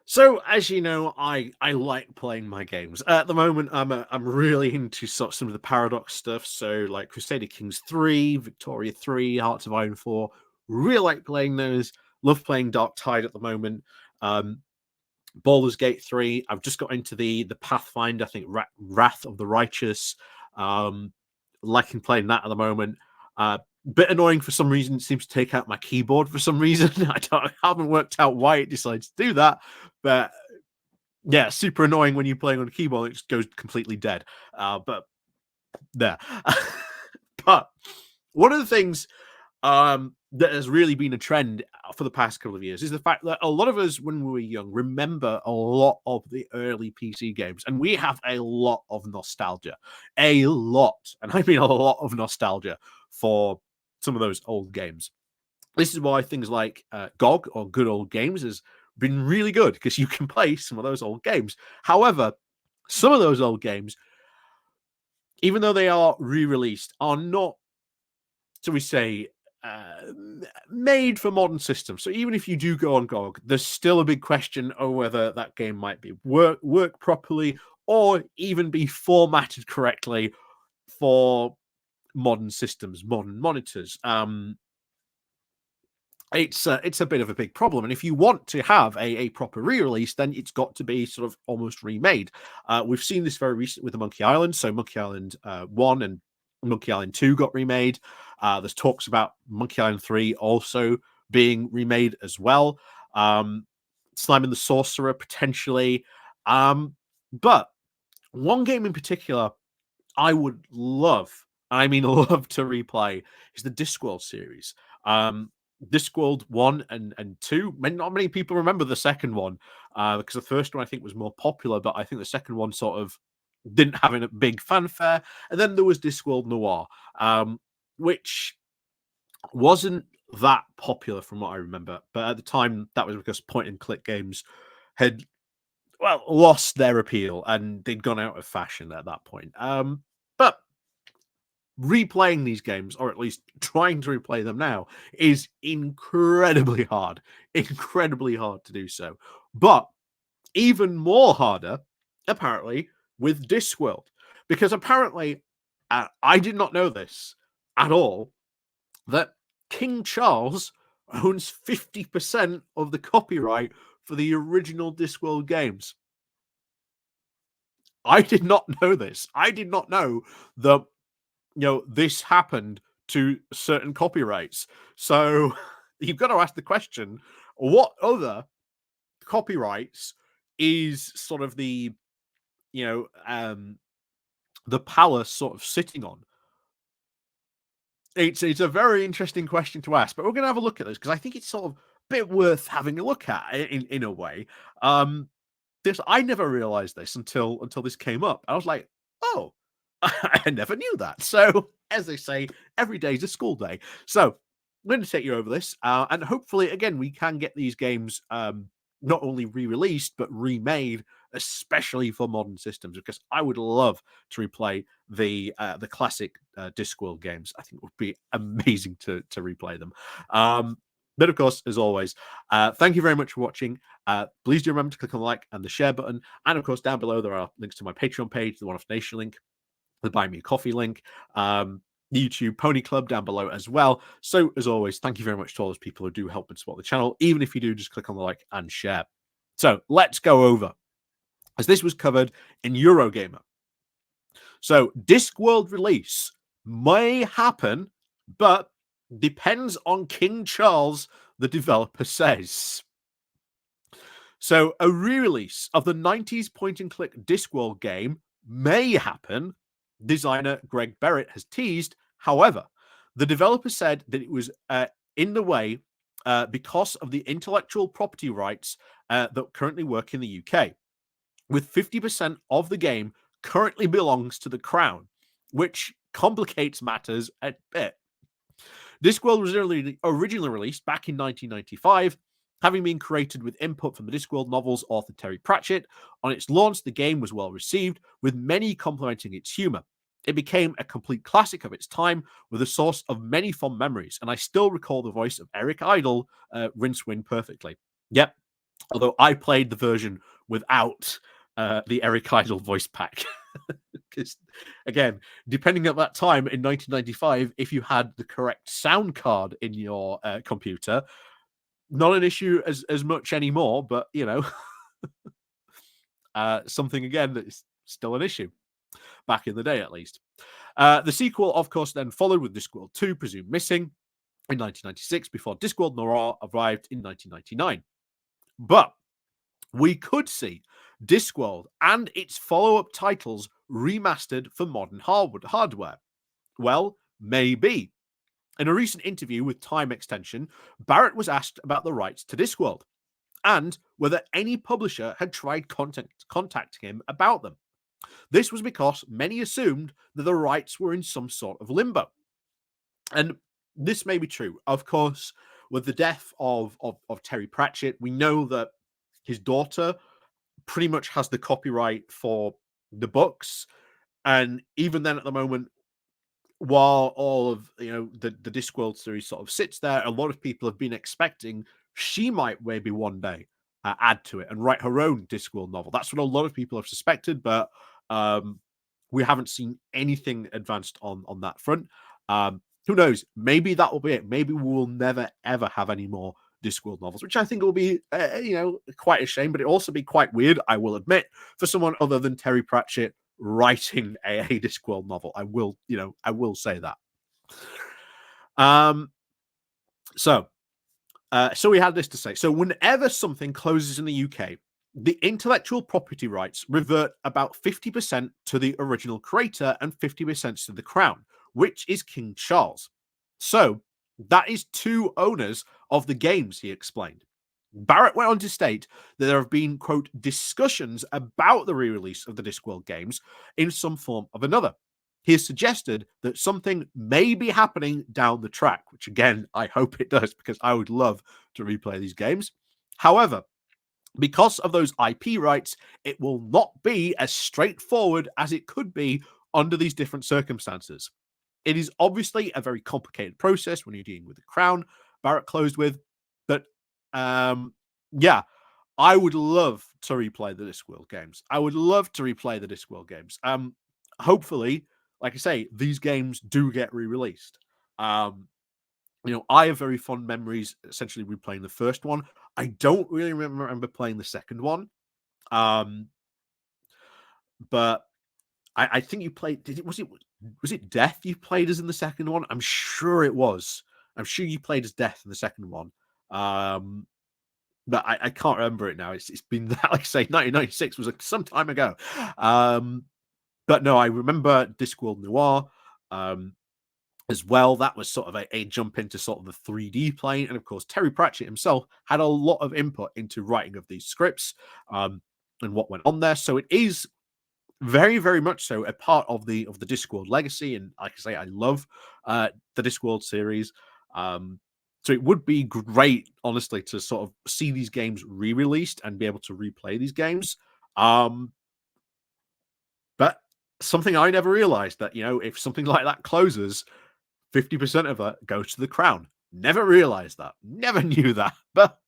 So, as you know, I like playing my games. At the moment, I'm really into some of the Paradox stuff. So, like Crusader Kings 3, Victoria 3, Hearts of Iron 4. Really like playing those. Love playing Dark Tide at the moment. Um, Baldur's Gate 3. I've just got into the Pathfinder, I think Wrath of the Righteous. Um, Liking playing that at the moment. Bit annoying for some reason. It seems to take out my keyboard for some reason. I haven't worked out why it decides to do that, but yeah, super annoying when you're playing on a keyboard. It just goes completely dead. But there. But one of the things that has really been a trend for the past couple of years is the fact that a lot of us, when we were young, remember a lot of the early PC games, and we have a lot of nostalgia, a lot, and I mean a lot of nostalgia for some of those old games. This is why things like GOG or Good Old Games has been really good because you can play some of those old games. However, some of those old games, even though they are re-released, are not, so we say, uh, made for modern systems. So even if you do go on GOG, there's still a big question of whether that game might be work properly or even be formatted correctly for modern systems, modern monitors. It's a bit of a big problem, and if you want to have a proper re-release, then it's got to be sort of almost remade. We've seen this very recently with the Monkey Island. So Monkey Island 1 and Monkey Island 2 got remade. There's talks about Monkey Island 3 also being remade as well. Slime and the Sorcerer potentially. But one game in particular I would love, I mean love to replay is the Discworld series. Discworld 1 and 2. Not many people remember the second one because the first one I think was more popular, but I think the second one sort of didn't have a big fanfare. And then there was Discworld Noir, which wasn't that popular from what I remember. But at the time, that was because point and click games had, well, lost their appeal and they'd gone out of fashion at that point. But replaying these games, or at least trying to replay them now, is incredibly hard to do so. But even more harder, apparently, with Discworld, because apparently, I did not know this at all, that King Charles owns 50% of the copyright for the original Discworld games. I did not know this. I did not know that this happened to certain copyrights. So you've got to ask the question, what other copyrights is sort of the palace sort of sitting on? It's a very interesting question to ask, but we're going to have a look at this because I think it's sort of a bit worth having a look at in a way. I never realized this until this came up. I was like, oh, I never knew that. So, as they say, every day is a school day. So, I'm going to take you over this, and hopefully, again, we can get these games not only re-released but remade, especially for modern systems. Because I would love to replay the classic Discworld games. I think it would be amazing to replay them. But of course, as always, thank you very much for watching. Please do remember to click on the like and the share button. And of course, down below, there are links to my Patreon page, the One Off Nation link, the Buy Me a Coffee link, YouTube Pony Club down below as well. So, as always, thank you very much to all those people who do help and support the channel. Even if you do, just click on the like and share. So, let's go over, as this was covered in Eurogamer. So, Discworld release may happen, but depends on King Charles, the developer says. So, a re-release of the 90s point-and-click Discworld game may happen, designer Greg Barrett has teased. However, the developer said that it was in the way because of the intellectual property rights that currently work in the UK, with 50% of the game currently belongs to the Crown, which complicates matters a bit. Discworld was originally released back in 1995, having been created with input from the Discworld novels author Terry Pratchett. On its launch, the game was well received, with many complimenting its humor. It became a complete classic of its time, with a source of many fond memories, and I still recall the voice of Eric Idle, Rincewind, perfectly. Yep, Although I played the version without the Eric Idle voice pack. Because, again, depending at that time in 1995, if you had the correct sound card in your computer, not an issue as much anymore, but, something again that is still an issue back in the day, at least. The sequel, of course, then followed with Discworld 2, Presumed Missing, in 1996, before Discworld Noir arrived in 1999. But we could see Discworld and its follow-up titles remastered for modern hardware. Well, maybe. In a recent interview with Time Extension, Barrett was asked about the rights to Discworld and whether any publisher had tried contacting him about them. This was because many assumed that the rights were in some sort of limbo. And this may be true. Of course, with the death of Terry Pratchett, we know that his daughter pretty much has the copyright for the books. And even then, at the moment, while all of the Discworld series sort of sits there, a lot of people have been expecting she might maybe one day add to it and write her own Discworld novel. That's what a lot of people have suspected, but we haven't seen anything advanced on that front. Who knows? Maybe that will be it. Maybe we will never ever have any more Discworld novels, which I think will be quite a shame, but it also be quite weird, I will admit, for someone other than Terry Pratchett writing a Discworld novel. I will say that. So we had this to say. So whenever something closes in the UK, the intellectual property rights revert about 50% to the original creator and 50% to the Crown, which is King Charles. So that is two owners of the games, he explained. Barrett went on to state that there have been, quote, discussions about the re-release of the Discworld games in some form of another. He has suggested that something may be happening down the track, which again, I hope it does, because I would love to replay these games. However, because of those IP rights, it will not be as straightforward as it could be under these different circumstances. It is obviously a very complicated process when you're dealing with the Crown, Barrett closed with, but yeah, I would love to replay the Discworld games. I would love to replay the Discworld games. Hopefully, like I say, these games do get re-released. I have very fond memories essentially replaying the first one. I don't really remember playing the second one. But I think you played, was it Death you played as in the second one? I'm sure it was. I'm sure you played as Death in the second one. But I can't remember it now. It's been that, like I say, 1996 was some time ago. But no, I remember Discworld Noir as well. That was sort of a jump into sort of the 3D plane. And of course, Terry Pratchett himself had a lot of input into writing of these scripts and what went on there. So it is very, very much so a part of the Discworld legacy. And like I say, I love the Discworld series. So it would be great, honestly, to sort of see these games re-released and be able to replay these games. But something I never realized that, if something like that closes, 50% of it goes to the Crown. Never realized that. Never knew that. But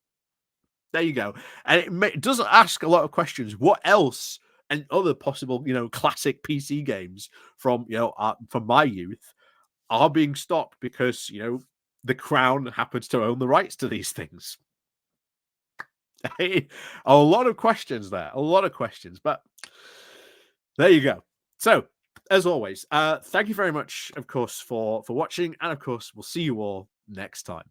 there you go. And it does ask a lot of questions. What else and other possible, classic PC games from my youth are being stopped because, the Crown happens to own the rights to these things? A lot of questions there. A lot of questions. But there you go. So, as always, thank you very much, of course, for watching. And, of course, we'll see you all next time.